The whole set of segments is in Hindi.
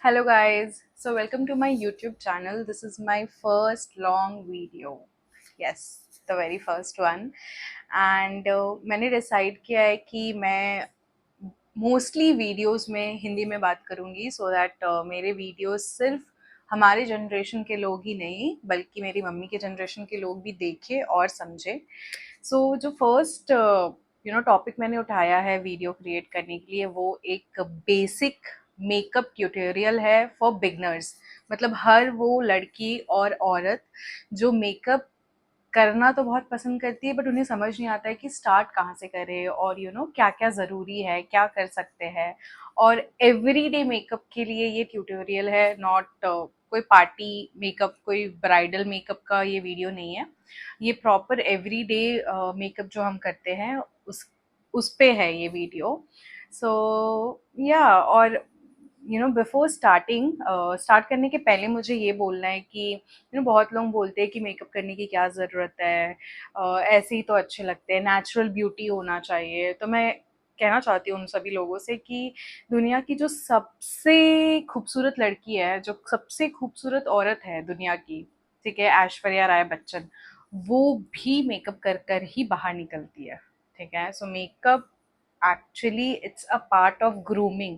Hello guys, so welcome to my YouTube channel. This is my first long video. Yes, the very first one. And मैंने decide किया है कि मैं मोस्टली वीडियोस में हिंदी में बात करूँगी सो दैट मेरे वीडियोस सिर्फ हमारे जनरेशन के लोग ही नहीं बल्कि मेरी मम्मी के जनरेशन के लोग भी देखें और समझें। जो फर्स्ट टॉपिक मैंने उठाया है वीडियो क्रिएट करने के लिए वो एक बेसिक मेकअप ट्यूटोरियल है फॉर बिगनर्स। मतलब हर वो लड़की और औरत जो मेकअप करना तो बहुत पसंद करती है बट उन्हें समझ नहीं आता है कि स्टार्ट कहाँ से करें और क्या क्या ज़रूरी है, क्या कर सकते हैं। और एवरीडे मेकअप के लिए ये ट्यूटोरियल है, नॉट कोई पार्टी मेकअप, कोई ब्राइडल मेकअप का ये वीडियो नहीं है। ये प्रॉपर एवरीडे मेकअप जो हम करते हैं उस पे है ये वीडियो। सो या और बिफोर स्टार्ट करने के पहले मुझे ये बोलना है कि बहुत लोग बोलते हैं कि मेकअप करने की क्या ज़रूरत है, ऐसे ही तो अच्छे लगते हैं, नेचुरल ब्यूटी होना चाहिए। तो मैं कहना चाहती हूँ उन सभी लोगों से कि दुनिया की जो सबसे खूबसूरत लड़की है, जो सबसे खूबसूरत औरत है दुनिया की, ठीक है, ऐश्वर्या राय बच्चन, वो भी मेकअप कर कर ही बाहर निकलती है। ठीक है, सो makeup actually it's a part of grooming.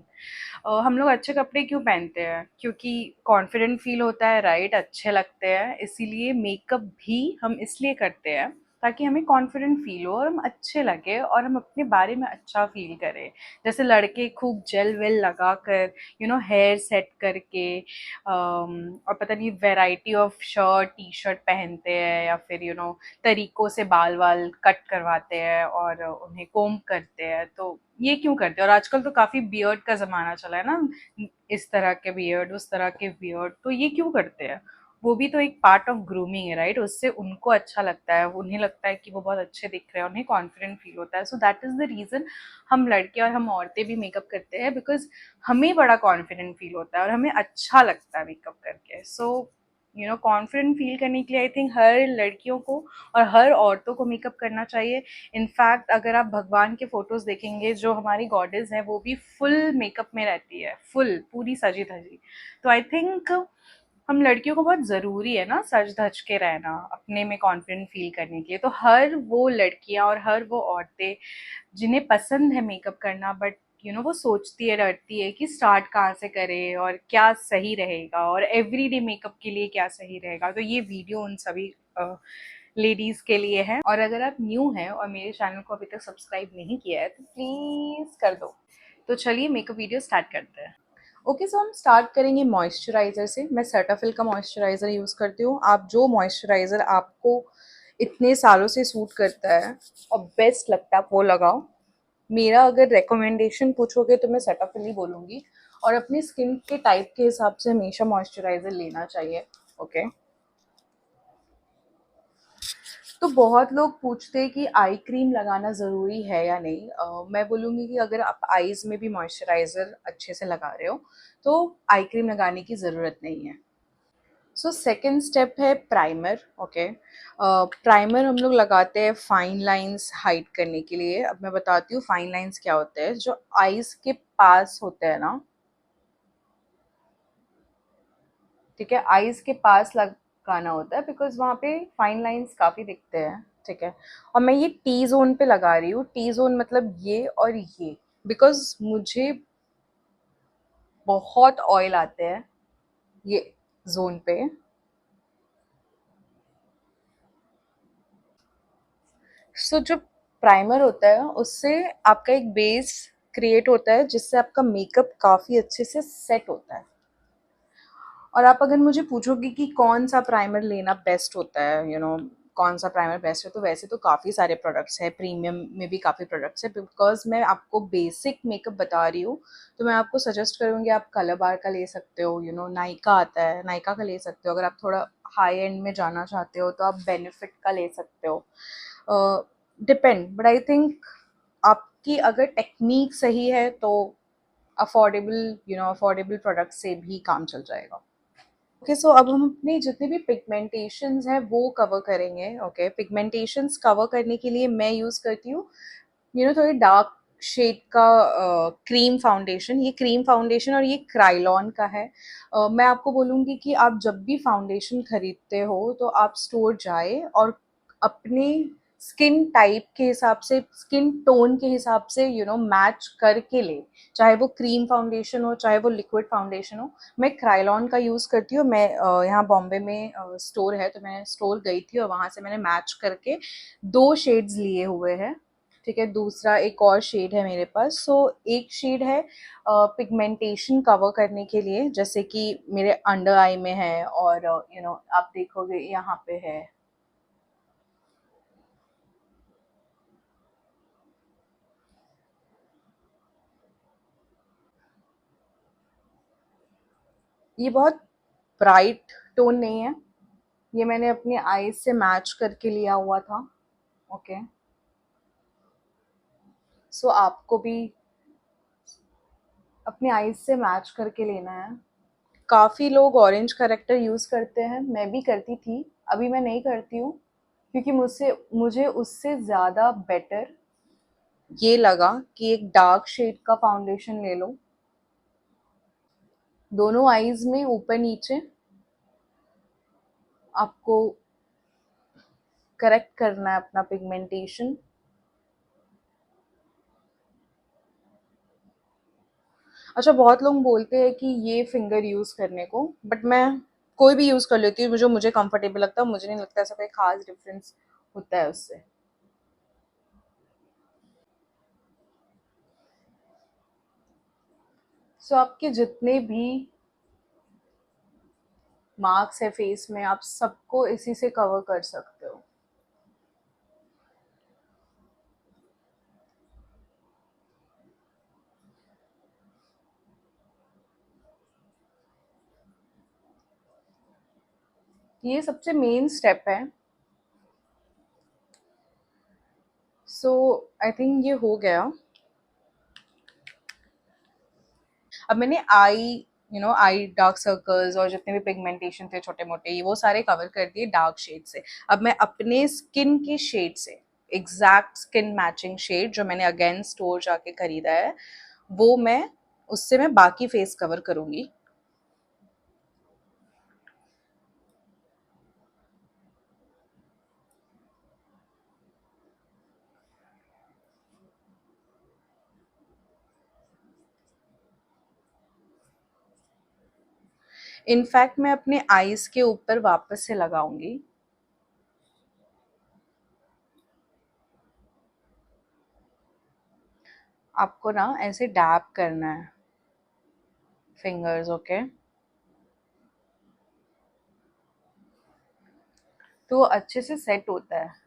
हम लोग अच्छे कपड़े क्यों पहनते हैं? क्योंकि कॉन्फिडेंट फील होता है, राइट, अच्छे लगते हैं। इसीलिए मेकअप भी हम इसलिए करते हैं ताकि हमें कॉन्फिडेंट फील हो और हम अच्छे लगे और हम अपने बारे में अच्छा फील करें। जैसे लड़के खूब जेल वेल लगा कर, हेयर सेट करके, और पता नहीं variety of shirt T shirt पहनते हैं, या फिर तरीकों से बाल वाल कट करवाते हैं और उन्हें कोम्ब करते हैं। तो ये क्यों करते हैं? और आजकल तो काफी बियर्ड का जमाना चला है ना, इस तरह के बियर्ड, उस तरह के बियर्ड, तो ये क्यों करते हैं? वो भी तो एक पार्ट ऑफ ग्रूमिंग है, राइट? उससे उनको अच्छा लगता है, उन्हें लगता है कि वो बहुत अच्छे दिख रहे हैं, उन्हें कॉन्फिडेंट फील होता है। So that is the reason हम लड़के और हम औरतें भी मेकअप करते हैं, बिकॉज हमें बड़ा कॉन्फिडेंट फील होता है और हमें अच्छा लगता है मेकअप करके। सो कॉन्फिडेंट फील करने के लिए आई थिंक हर लड़कियों को और हर औरतों को मेकअप करना चाहिए। इनफैक्ट अगर आप भगवान के फोटोज देखेंगे, जो हमारी गॉडेस है वो भी फुल मेकअप में रहती है, फुल पूरी सजी धजी। तो आई थिंक हम लड़कियों को बहुत ज़रूरी है ना सज धज के रहना, अपने में कॉन्फिडेंट फील करने के लिए। तो हर वो लड़कियां और हर वो औरतें जिन्हें पसंद है मेकअप करना, बट वो सोचती है, डरती है कि स्टार्ट कहाँ से करे और क्या सही रहेगा और एवरीडे मेकअप के लिए क्या सही रहेगा, तो ये वीडियो उन सभी लेडीज के लिए है। और अगर आप न्यू हैं और मेरे चैनल को अभी तक सब्सक्राइब नहीं किया है तो प्लीज कर दो। तो चलिए मेकअप वीडियो स्टार्ट करते हैं। ओके, सो हम स्टार्ट करेंगे मॉइस्चराइज़र से। मैं सेटाफिल का मॉइस्चराइज़र यूज़ करती हूँ। आप जो मॉइस्चराइज़र आपको इतने सालों से सूट करता है और बेस्ट लगता है आप वो लगाओ। मेरा अगर रिकमेंडेशन पूछोगे तो मैं सेटाफिल ही बोलूँगी। और अपनी स्किन के टाइप के हिसाब से हमेशा मॉइस्चराइज़र लेना चाहिए। ओके, तो बहुत लोग पूछते हैं कि आई क्रीम लगाना ज़रूरी है या नहीं। मैं बोलूँगी कि अगर आप आईज़ में भी मॉइस्चराइज़र अच्छे से लगा रहे हो तो आई क्रीम लगाने की ज़रूरत नहीं है। सो सेकेंड स्टेप है प्राइमर। ओके, प्राइमर हम लोग लगाते हैं फाइन लाइंस हाइड करने के लिए। अब मैं बताती हूँ फाइन लाइंस क्या होते हैं। जो आईज के पास होते हैं ना, ठीक है, आईज के पास लगाना होता है बिकॉज वहाँ पे फाइन लाइंस काफ़ी दिखते हैं। ठीक है, और मैं ये टी जोन पे लगा रही हूँ। टी जोन मतलब ये और ये, बिकॉज मुझे बहुत ऑयल आते हैं ये जोन पे। जो प्राइमर होता है उससे आपका एक बेस क्रिएट होता है जिससे आपका मेकअप काफ़ी अच्छे से सेट होता है। और आप अगर मुझे पूछोगे कि कौन सा प्राइमर लेना बेस्ट होता है, कौन सा प्राइमर बेस्ट है, तो वैसे तो काफ़ी सारे प्रोडक्ट्स हैं, प्रीमियम में भी काफ़ी प्रोडक्ट्स हैं। बिकॉज मैं आपको बेसिक मेकअप बता रही हूँ तो मैं आपको सजेस्ट करूँगी आप कलर बार का ले सकते हो, नाइका आता है, नाइका का ले सकते हो। अगर आप थोड़ा हाई एंड में जाना चाहते हो तो आप बेनिफिट का ले सकते हो। डिपेंड, बट आई थिंक आपकी अगर टेक्निक सही है तो अफोर्डेबल प्रोडक्ट से भी काम चल जाएगा। ओके, सो अब हम अपने जितने भी पिगमेंटेशंस हैं वो कवर करेंगे। ओके, पिगमेंटेशंस कवर करने के लिए मैं यूज़ करती हूँ थोड़ी डार्क शेड का क्रीम फाउंडेशन। ये क्रीम फाउंडेशन और ये क्राइलॉन का है। मैं आपको बोलूँगी कि आप जब भी फाउंडेशन खरीदते हो तो आप स्टोर जाए और अपने स्किन टाइप के हिसाब से, स्किन टोन के हिसाब से मैच करके ले। चाहे वो क्रीम फाउंडेशन हो, चाहे वो लिक्विड फाउंडेशन हो। मैं क्राइलॉन का यूज़ करती हूँ। मैं यहाँ बॉम्बे में स्टोर है, तो मैं स्टोर गई थी और वहाँ से मैंने मैच करके 2 शेड्स लिए हुए हैं। ठीक है, दूसरा एक और शेड है मेरे पास। सो एक शेड है पिगमेंटेशन कवर करने के लिए, जैसे कि मेरे अंडर आई में है, और आप देखोगे यहाँ पे है। ये बहुत ब्राइट टोन नहीं है। ये मैंने अपनी आईज से मैच करके लिया हुआ था। ओके, सो आपको भी अपनी आईज से मैच करके लेना है। काफ़ी लोग ऑरेंज करेक्टर यूज़ करते हैं, मैं भी करती थी। अभी मैं नहीं करती हूँ, क्योंकि मुझे उससे ज़्यादा बेटर ये लगा कि एक डार्क शेड का फाउंडेशन ले लो। दोनों आईज में ऊपर नीचे आपको करेक्ट करना है अपना पिगमेंटेशन। अच्छा, बहुत लोग बोलते हैं कि ये फिंगर यूज़ करने को, बट मैं कोई भी यूज़ कर लेती हूँ जो मुझे कंफर्टेबल लगता है। मुझे नहीं लगता ऐसा कोई खास डिफरेंस होता है उससे। सो आपके जितने भी मार्क्स है फेस में, आप सबको इसी से कवर कर सकते हो। ये सबसे मेन स्टेप है। सो आई थिंक ये हो गया। अब मैंने आई डार्क सर्कल्स और जितने भी पिगमेंटेशन थे छोटे मोटे, ये वो सारे कवर कर दिए डार्क शेड से। अब मैं अपने स्किन के शेड से, एग्जैक्ट स्किन मैचिंग शेड जो मैंने अगेन स्टोर जाके खरीदा है, वो मैं उससे मैं बाकी फेस कवर करूंगी। इनफैक्ट मैं अपने आईज के ऊपर वापस से लगाऊंगी। आपको ना ऐसे डैप करना है फिंगर्स। ओके, तो वो अच्छे से सेट होता है।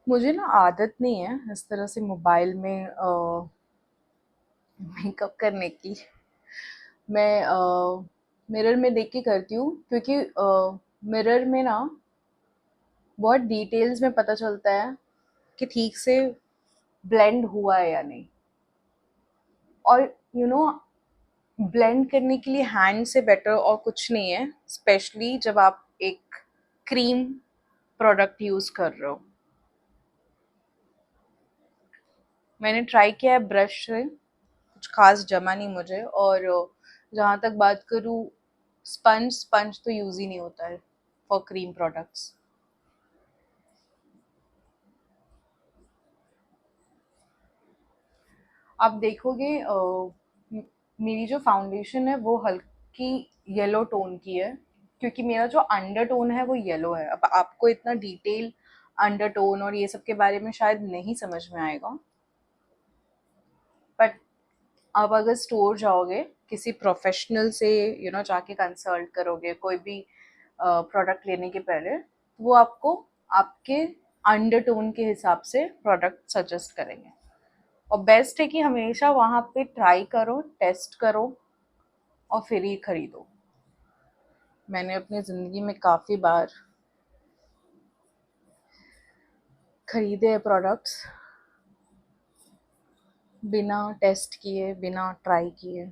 मुझे ना आदत नहीं है इस तरह से मोबाइल में मेकअप करने की। मैं मिरर में देख के करती हूँ, क्योंकि मिरर में ना बहुत डिटेल्स में पता चलता है कि ठीक से ब्लेंड हुआ है या नहीं। और यू नो ब्लेंड करने के लिए हैंड से बेटर और कुछ नहीं है, स्पेशली जब आप एक क्रीम प्रोडक्ट यूज़ कर रहे हो। मैंने ट्राई किया है ब्रश से, कुछ खास जमा नहीं मुझे। और जहाँ तक बात करूँ, स्पंज स्पंज तो यूज़ ही नहीं होता है फॉर क्रीम प्रोडक्ट्स। आप देखोगे मेरी जो फाउंडेशन है वो हल्की येलो टोन की है, क्योंकि मेरा जो अंडर टोन है वो येलो है। अब आपको इतना डिटेल अंडर टोन और ये सब के बारे में शायद नहीं समझ में आएगा, बट अब अगर स्टोर जाओगे किसी प्रोफेशनल से जाके कंसल्ट करोगे कोई भी प्रोडक्ट लेने के पहले, तो वो आपको आपके अंडर टोन के हिसाब से प्रोडक्ट सजेस्ट करेंगे। और बेस्ट है कि हमेशा वहाँ पे ट्राई करो, टेस्ट करो, और फिर ही खरीदो। मैंने अपनी ज़िंदगी में काफ़ी बार खरीदे प्रोडक्ट्स बिना टेस्ट किए, बिना ट्राई किए,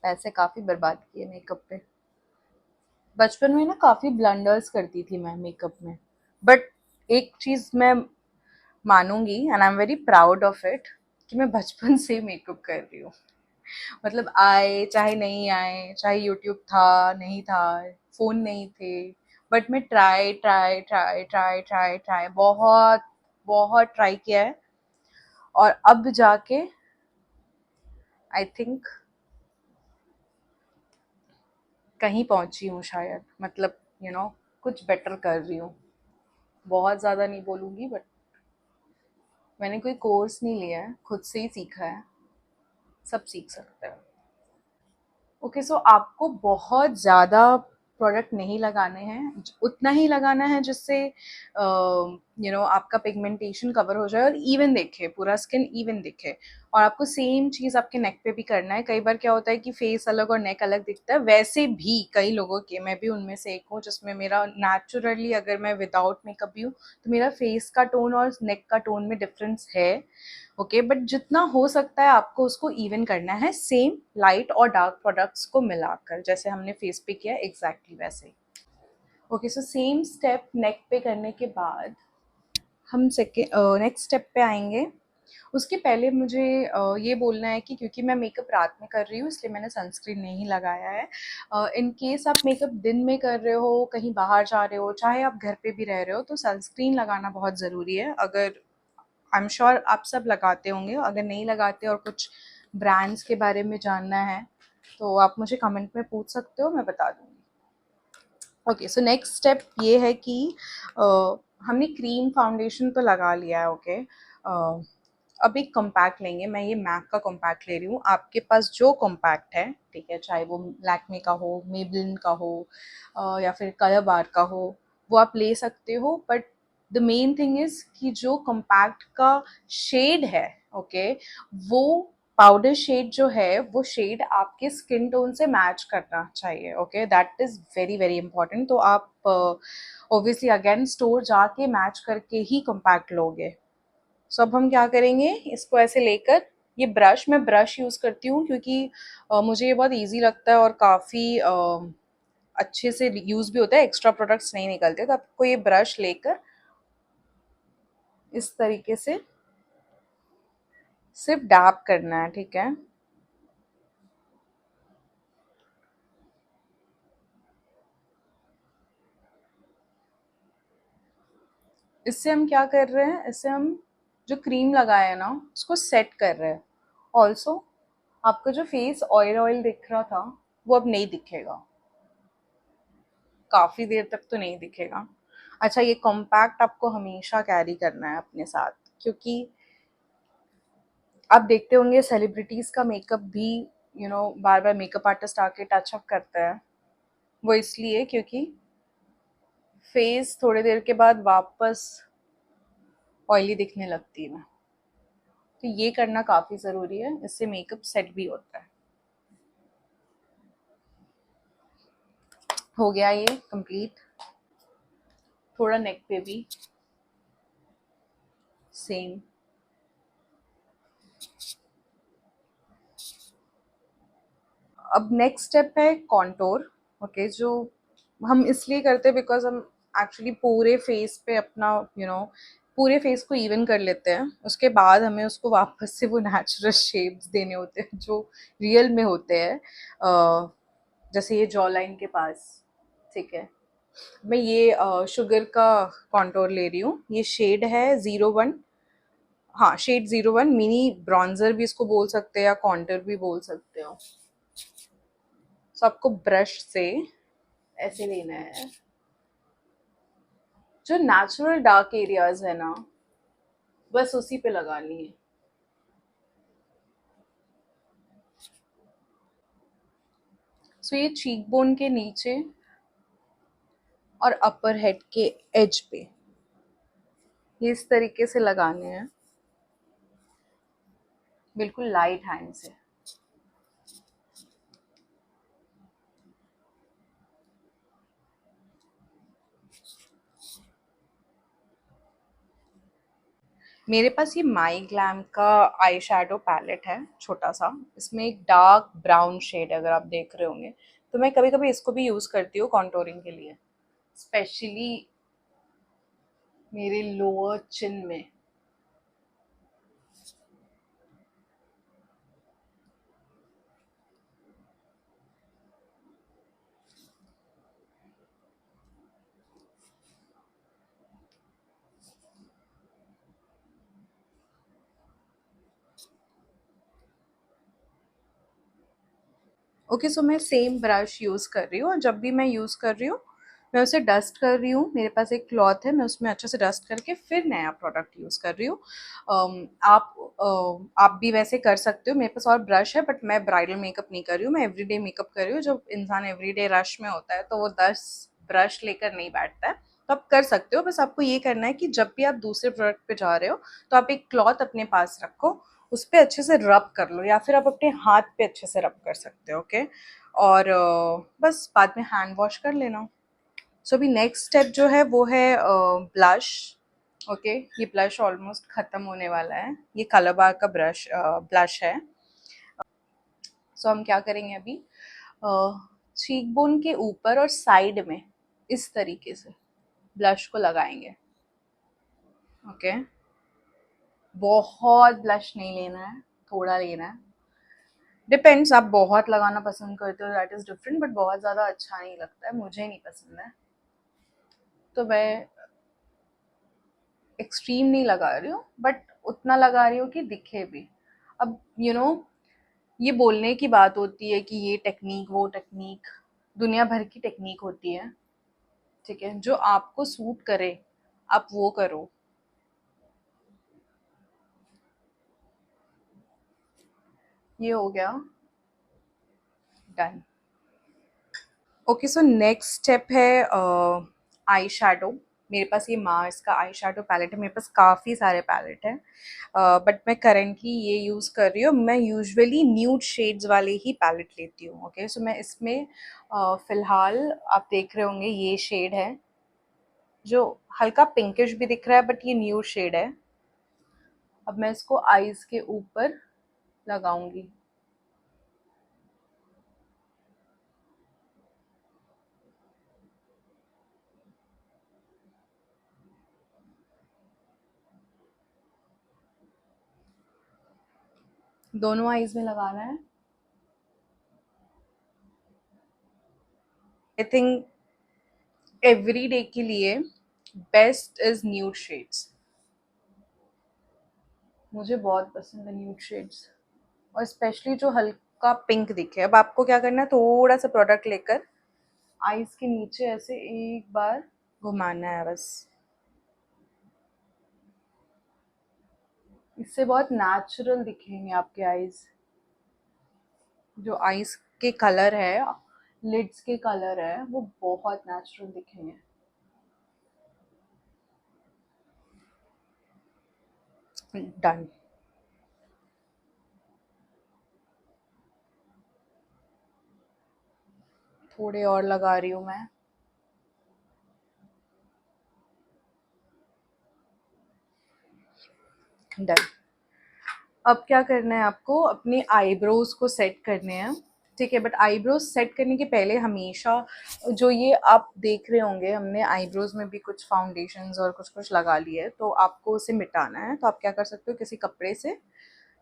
पैसे काफ़ी बर्बाद किए मेकअप पे। बचपन में ना काफ़ी ब्लंडर्स करती थी मैं मेकअप में, बट एक चीज़ मैं मानूंगी and I am very proud of it कि मैं बचपन से मेकअप कर रही हूँ। मतलब आए चाहे नहीं आए, चाहे यूट्यूब था नहीं था, फ़ोन नहीं थे, बट मैं try try try try try try बहुत बहुत ट्राई किया है। और अब जाके आई थिंक कहीं पहुंची हूँ शायद, मतलब कुछ बेटर कर रही हूँ। बहुत ज़्यादा नहीं बोलूँगी, बट मैंने कोई कोर्स नहीं लिया है, खुद से ही सीखा है। सब सीख सकते हैं। ओके, सो आपको बहुत ज़्यादा प्रोडक्ट नहीं लगाने हैं, उतना ही लगाना है जिससे आपका पिगमेंटेशन कवर हो जाए और इवन दिखे, पूरा स्किन इवन दिखे। और आपको सेम चीज़ आपके नेक पे भी करना है। कई बार क्या होता है कि फेस अलग और नेक अलग दिखता है, वैसे भी कई लोगों के, मैं भी उनमें से एक हूँ जिसमें मेरा नेचुरली, अगर मैं विदाउट मेकअप भी हूँ तो मेरा फेस का टोन और नेक का टोन में डिफरेंस है। ओके, बट जितना हो सकता है आपको उसको इवन करना है, सेम लाइट और डार्क प्रोडक्ट्स को मिलाकर, जैसे हमने फेस पे किया एग्जैक्टली वैसे ही। ओके, सो सेम स्टेप नेक पे करने के बाद हम नेक्स्ट स्टेप पे आएंगे। उसके पहले मुझे ये बोलना है कि क्योंकि मैं मेकअप रात में कर रही हूँ इसलिए मैंने सनस्क्रीन नहीं लगाया है। इन केस आप मेकअप दिन में कर रहे हो, कहीं बाहर जा रहे हो, चाहे आप घर पे भी रह रहे हो, तो सनस्क्रीन लगाना बहुत ज़रूरी है। अगर आई एम श्योर आप सब लगाते होंगे, अगर नहीं लगाते और कुछ ब्रांड्स के बारे में जानना है तो आप मुझे कमेंट में पूछ सकते हो, मैं बता दूँगी। ओके, सो नेक्स्ट स्टेप ये है कि हमने क्रीम फाउंडेशन तो लगा लिया है। ओके, अब एक कॉम्पैक्ट लेंगे। मैं ये मैक का कॉम्पैक्ट ले रही हूँ। आपके पास जो कॉम्पैक्ट है, ठीक है, चाहे वो लैक्मे का हो, मेबलिन का हो, या फिर कलर बार का हो, वो आप ले सकते हो। But the main thing is कि जो कॉम्पैक्ट का शेड है, ओके, वो पाउडर शेड जो है वो शेड आपके स्किन टोन से मैच करना चाहिए। Okay, that is very very important. तो आप ऑब्वियसली अगेन स्टोर जाके मैच करके ही कॉम्पैक्ट लोगे। सो अब हम क्या करेंगे, इसको ऐसे लेकर, ये ब्रश, मैं ब्रश यूज़ करती हूँ क्योंकि मुझे ये बहुत ईजी लगता है और काफ़ी अच्छे से यूज़ भी होता है, एक्स्ट्रा प्रोडक्ट्स नहीं निकलते। तो आपको ये ब्रश लेकर इस तरीके से सिर्फ डैप करना है, ठीक है। इससे हम क्या कर रहे हैं, इससे हम जो क्रीम लगाए है ना उसको सेट कर रहे हैं। ऑल्सो आपका जो फेस ऑयल ऑयल दिख रहा था वो अब नहीं दिखेगा, काफ़ी देर तक तो नहीं दिखेगा। अच्छा, ये कॉम्पैक्ट आपको हमेशा कैरी करना है अपने साथ, क्योंकि आप देखते होंगे सेलिब्रिटीज़ का मेकअप भी बार बार मेकअप आर्टिस्ट आके टच अप करता है। वो इसलिए क्योंकि फेस थोड़ी देर के बाद वापस ऑयली दिखने लगती है। तो ये करना काफ़ी ज़रूरी है, इससे मेकअप सेट भी होता है। हो गया ये कंप्लीट। थोड़ा नेक पे भी सेम। अब नेक्स्ट स्टेप है कॉन्टोर। ओके, जो हम इसलिए करते हैं बिकॉज हम एक्चुअली पूरे फेस पे अपना पूरे फेस को इवन कर लेते हैं, उसके बाद हमें उसको वापस से वो नेचुरल शेप्स देने होते हैं जो रियल में होते हैं। जैसे ये जॉ लाइन के पास, ठीक है। मैं ये शुगर का कॉन्टोर ले रही हूँ। ये शेड है 01। हाँ, शेड 01, मिनी ब्रॉन्जर भी इसको बोल सकते हैं या कॉन्टोर भी बोल सकते हो। सो आपको ब्रश से ऐसे लेना है, जो नेचुरल डार्क एरियाज है ना बस उसी पे लगानी है। सो ये चीक बोन के नीचे और अपर हेड के एज पे ये इस तरीके से लगाने हैं, बिल्कुल लाइट हैंड से। मेरे पास ये माई ग्लैम का आई शैडो पैलेट है, छोटा सा। इसमें एक डार्क ब्राउन शेड है, अगर आप देख रहे होंगे। तो मैं कभी कभी इसको भी यूज़ करती हूँ कॉन्टोरिंग के लिए, स्पेशली मेरे लोअर चिन में। ओके, सो मैं सेम ब्रश यूज़ कर रही हूँ, और जब भी मैं यूज़ कर रही हूँ मैं उसे डस्ट कर रही हूँ। मेरे पास एक क्लॉथ है, मैं उसमें अच्छे से डस्ट करके फिर नया प्रोडक्ट यूज़ कर रही हूँ। आप भी वैसे कर सकते हो। मेरे पास और ब्रश है, बट मैं ब्राइडल मेकअप नहीं कर रही हूँ, मैं एवरीडे मेकअप कर रही हूँ। जब इंसान एवरीडे रश में होता है तो वो 10 ब्रश लेकर नहीं बैठता है। तो आप कर सकते हो, बस आपको ये करना है कि जब भी आप दूसरे प्रोडक्ट पे जा रहे हो तो आप एक क्लॉथ अपने पास रखो, उस पे अच्छे से रब कर लो, या फिर आप अपने हाथ पे अच्छे से रब कर सकते हो। ओके, और बस बाद में हैंड वॉश कर लेना। सो अभी नेक्स्ट स्टेप जो है वो है ब्लश। ओके, ये ब्लश ऑलमोस्ट ख़त्म होने वाला है। ये कलर बार का ब्लश है। सो हम क्या करेंगे अभी, चीक बोन के ऊपर और साइड में इस तरीके से ब्लश को लगाएंगे। ओके, बहुत ब्लश नहीं लेना है, थोड़ा लेना है। डिपेंड्स, आप बहुत लगाना पसंद करते हो दैट इज़ डिफरेंट, बट बहुत ज़्यादा अच्छा नहीं लगता है, मुझे नहीं पसंद है। तो मैं एक्सट्रीम नहीं लगा रही हूँ, बट उतना लगा रही हूँ कि दिखे भी। अब ये बोलने की बात होती है कि ये टेक्निक वो टेक्निक, दुनिया भर की टेक्निक होती है। ठीक है, जो आपको सूट करे आप वो करो। ये हो गया, done. Okay, so next step है आई शैडो। मेरे पास ये मार्स का आई शैडो पैलेट है, मेरे पास काफ़ी सारे पैलेट हैं, बट मैं करेंटली ये यूज़ कर रही हूँ। मैं यूजुअली न्यूड शेड्स वाले ही पैलेट लेती हूँ। ओके, सो मैं इसमें फ़िलहाल आप देख रहे होंगे ये शेड है, जो हल्का पिंकिश भी दिख रहा है, बट ये न्यूड शेड है। अब मैं इसको आईज़ के ऊपर लगाऊंगी। दोनों आईज़ में लगाना है। आई थिंक एवरी डे के लिए बेस्ट इज न्यूड शेड्स। मुझे बहुत पसंद है न्यूड शेड्स, और स्पेशली जो हल्का पिंक दिखे। अब आपको क्या करना है, थोड़ा सा प्रोडक्ट लेकर आईज के नीचे ऐसे एक बार घुमाना है बस। इससे बहुत नेचुरल दिखेंगे आपके आईज। जो आईज के कलर है, लिड्स के कलर है, वो बहुत नेचुरल दिखेंगे। डन। थोड़े और लगा रही हूँ मैं। डन। अब क्या करना है, आपको अपने आईब्रोज को सेट करने हैं। ठीक है, बट आईब्रोज सेट करने के पहले हमेशा, जो ये आप देख रहे होंगे, हमने आईब्रोज में भी कुछ फाउंडेशंस और कुछ कुछ लगा लिए है, तो आपको उसे मिटाना है। तो आप क्या कर सकते हो, किसी कपड़े से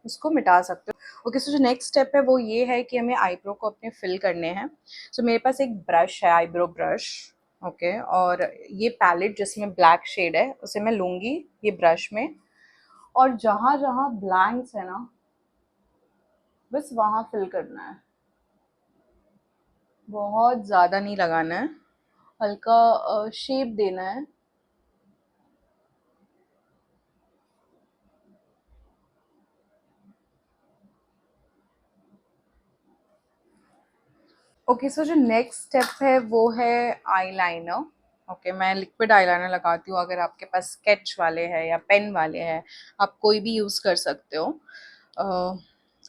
उसको मिटा सकते हो। ओके, सो जो नेक्स्ट स्टेप है वो ये है कि हमें आईब्रो को अपने फिल करने हैं। सो मेरे पास एक ब्रश है, आईब्रो ब्रश। ओके, और ये पैलेट जिसमें ब्लैक शेड है उसे मैं लूँगी ये ब्रश में, और जहाँ जहाँ ब्लैंक्स है ना, बस वहाँ फिल करना है। बहुत ज़्यादा नहीं लगाना है, हल्का शेप देना है। ओके, सो जो नेक्स्ट स्टेप है वो है आईलाइनर। ओके, मैं लिक्विड आईलाइनर लगाती हूँ। अगर आपके पास स्केच वाले हैं या पेन वाले हैं, आप कोई भी यूज़ कर सकते हो।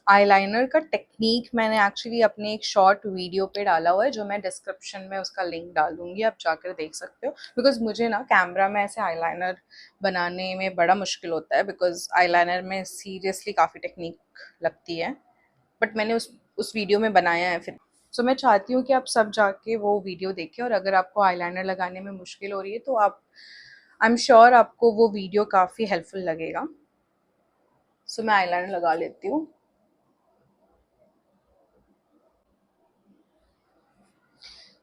आईलाइनर का टेक्निक मैंने एक्चुअली अपने एक शॉर्ट वीडियो पे डाला हुआ है, जो मैं डिस्क्रिप्शन में उसका लिंक डाल दूंगी, आप जाकर देख सकते हो। बिकॉज मुझे ना कैमरा में ऐसे आईलाइनर बनाने में बड़ा मुश्किल होता है, बिकॉज आईलाइनर में सीरियसली काफ़ी टेक्निक लगती है, बट मैंने उस वीडियो में बनाया है फिर। सो मैं चाहती हूँ कि आप सब जाके वो वीडियो देखें, और अगर आपको आईलाइनर लगाने में मुश्किल हो रही है तो आप, आई एम श्योर आपको वो वीडियो काफ़ी हेल्पफुल लगेगा। सो मैं आईलाइनर लगा लेती हूँ।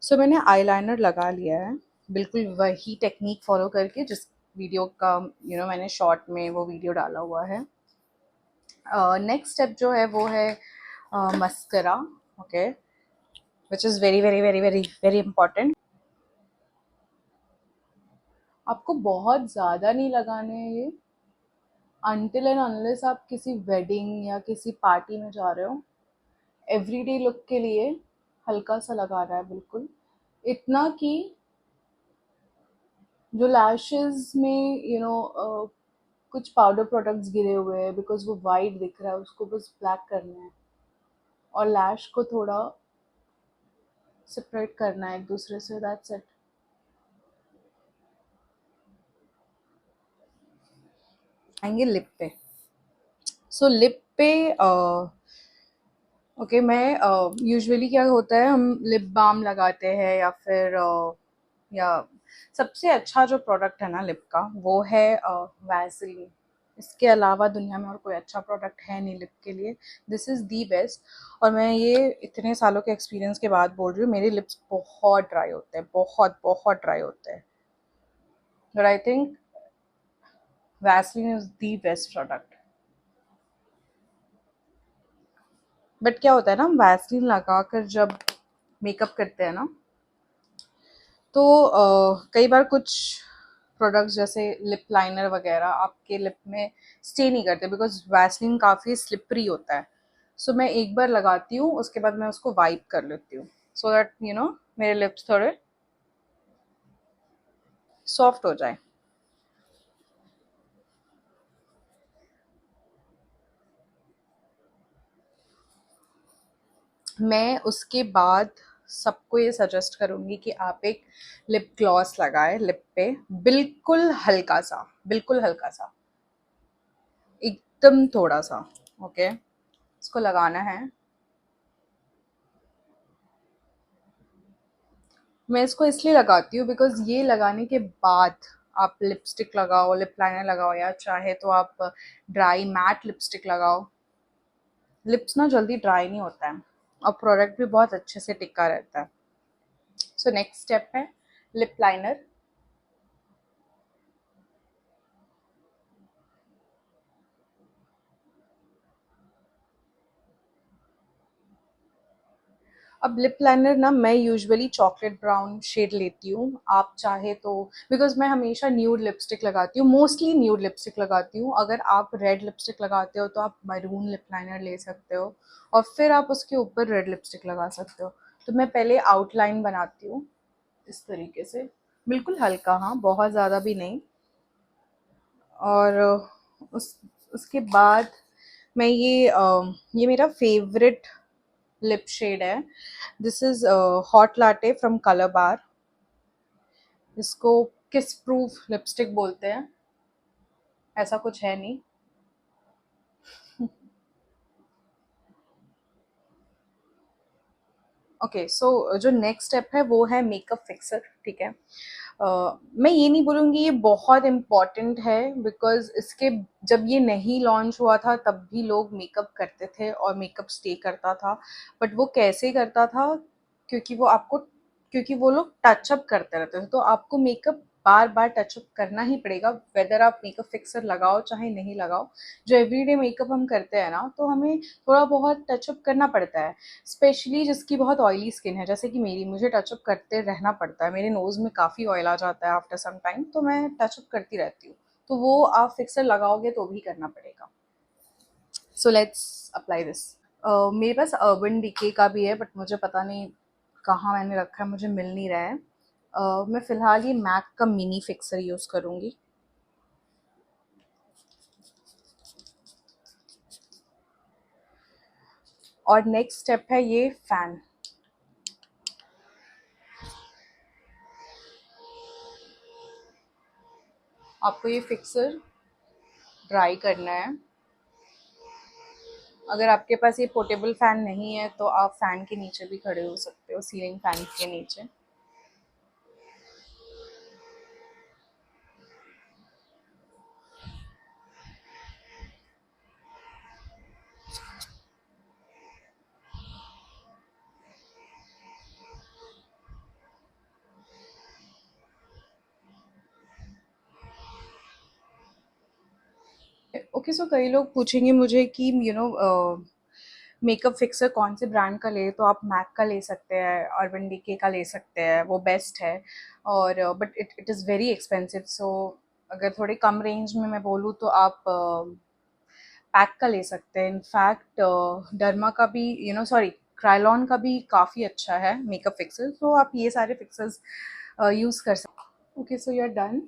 सो मैंने आईलाइनर लगा लिया है, बिल्कुल वही टेक्निक फॉलो करके जिस वीडियो का मैंने शॉर्ट में वो वीडियो डाला हुआ है। नेक्स्ट स्टेप जो है वो है mascara, okay, which is very very very very very important. आपको बहुत ज़्यादा नहीं लगाने हैं ये, अनटिल एंड अनलेस आप किसी वेडिंग या किसी पार्टी में जा रहे हो। एवरीडे लुक के लिए हल्का सा लगाना है, बिल्कुल इतना कि जो लैशेस में कुछ पाउडर प्रोडक्ट्स गिरे हुए हैं, बिकॉज वो वाइट दिख रहा है, उसको बस ब्लैक करना है और लैश को थोड़ा सेपरेट करना है एक दूसरे से, दैट्स इट। आएंगे लिप पे। सो लिप पे ओके, मैं यूजुअली क्या होता है, हम लिप बाम लगाते हैं या फिर या सबसे अच्छा जो प्रोडक्ट है ना लिप का, वो है वैसलीन। इसके अलावा दुनिया में और कोई अच्छा प्रोडक्ट है नहीं लिप के लिए, दिस इज़ दी बेस्ट। और मैं ये इतने सालों के एक्सपीरियंस के बाद बोल रही हूँ, मेरे लिप्स बहुत ड्राई होते हैं, बहुत बहुत ड्राई होते हैं, but I think Vaseline is the best product. But क्या होता है ना, हम वैसलीन लगा कर जब मेकअप करते हैं ना, तो कई बार कुछ प्रोडक्ट्स जैसे लिप लाइनर वगैरह आपके लिप में स्टे नहीं करते, बिकॉज वैसलीन काफ़ी स्लिपरी होता है। सो मैं एक बार लगाती हूँ, उसके बाद मैं उसको वाइप कर लेती हूँ, सो दैट मेरे लिप्स थोड़े सॉफ्ट हो जाए। मैं उसके बाद सबको ये सजेस्ट करूँगी कि आप एक लिप ग्लॉस लगाएं लिप पे, बिल्कुल हल्का सा, बिल्कुल हल्का सा, एकदम थोड़ा सा, ओके, इसको लगाना है। मैं इसको इसलिए लगाती हूँ बिकॉज ये लगाने के बाद आप लिपस्टिक लगाओ, लिप लाइनर लगाओ, या चाहे तो आप ड्राई मैट लिपस्टिक लगाओ, लिप्स ना जल्दी ड्राई नहीं होता है और प्रोडक्ट भी बहुत अच्छे से टिका रहता है। सो नेक्स्ट स्टेप है लिप लाइनर। अब लिप लाइनर ना मैं यूजुअली चॉकलेट ब्राउन शेड लेती हूँ, आप चाहे तो, बिकॉज मैं हमेशा न्यूड लिपस्टिक लगाती हूँ, मोस्टली न्यूड लिपस्टिक लगाती हूँ। अगर आप रेड लिपस्टिक लगाते हो तो आप मरून लिप लाइनर ले सकते हो और फिर आप उसके ऊपर रेड लिपस्टिक लगा सकते हो। तो मैं पहले आउटलाइन बनाती हूँ इस तरीके से, बिल्कुल हल्का, हाँ बहुत ज़्यादा भी नहीं। और उस उसके बाद मैं ये मेरा फेवरेट लिप शेड है, this is hot latte from colour bar. इसको किस प्रूफ लिपस्टिक बोलते हैं, ऐसा कुछ है नहीं। ओके, सो जो नेक्स्ट स्टेप है वो है मेकअप फिक्सर, ठीक है। मैं ये नहीं बोलूँगी ये बहुत इम्पॉर्टेंट है, बिकॉज इसके जब ये नहीं लॉन्च हुआ था तब भी लोग मेकअप करते थे और मेकअप स्टे करता था। बट वो कैसे करता था, क्योंकि वो आपको, क्योंकि वो लोग टचअप करते रहते थे, तो आपको मेकअप बार बार टचअप करना ही पड़ेगा, वेदर आप मेकअप फिक्सर लगाओ चाहे नहीं लगाओ। जो एवरीडे मेकअप हम करते हैं ना, तो हमें थोड़ा बहुत टचअप करना पड़ता है, स्पेशली जिसकी बहुत ऑयली स्किन है, जैसे कि मेरी, मुझे टचअप करते रहना पड़ता है, मेरे नोज़ में काफ़ी ऑयल आ जाता है आफ्टर सम टाइम, तो मैं टचअप करती रहती हूँ। तो वो आप फिक्सर लगाओगे तो भी करना पड़ेगा। So let's apply this. मेरे पास अर्बन डिके का भी है, बट मुझे पता नहीं कहाँ मैंने रखा है, मुझे मिल नहीं रहा है। मैं फ़िलहाल ये मैक का मिनी फिक्सर यूज़ करूँगी। और नेक्स्ट स्टेप है ये फ़ैन। आपको ये फिक्सर ड्राई करना है। अगर आपके पास ये पोर्टेबल फ़ैन नहीं है तो आप फ़ैन के नीचे भी खड़े हो सकते हो, सीलिंग फ़ैन के नीचे। ओके, सो कई लोग पूछेंगे मुझे कि मेकअप फिक्सर कौन से ब्रांड का ले, तो आप मैक का ले सकते हैं, अर्बन डिके का ले सकते हैं, वो बेस्ट है। और but it it is very expensive, so अगर थोड़े कम रेंज में मैं बोलूँ तो आप पैक का ले सकते हैं। इनफैक्ट डर्मा का भी, सॉरी, क्रायलॉन का भी काफ़ी अच्छा है मेकअप फिक्सर, तो आप ये सारे फिक्सर्स यूज़ कर सकते हैं। Okay, so you are done.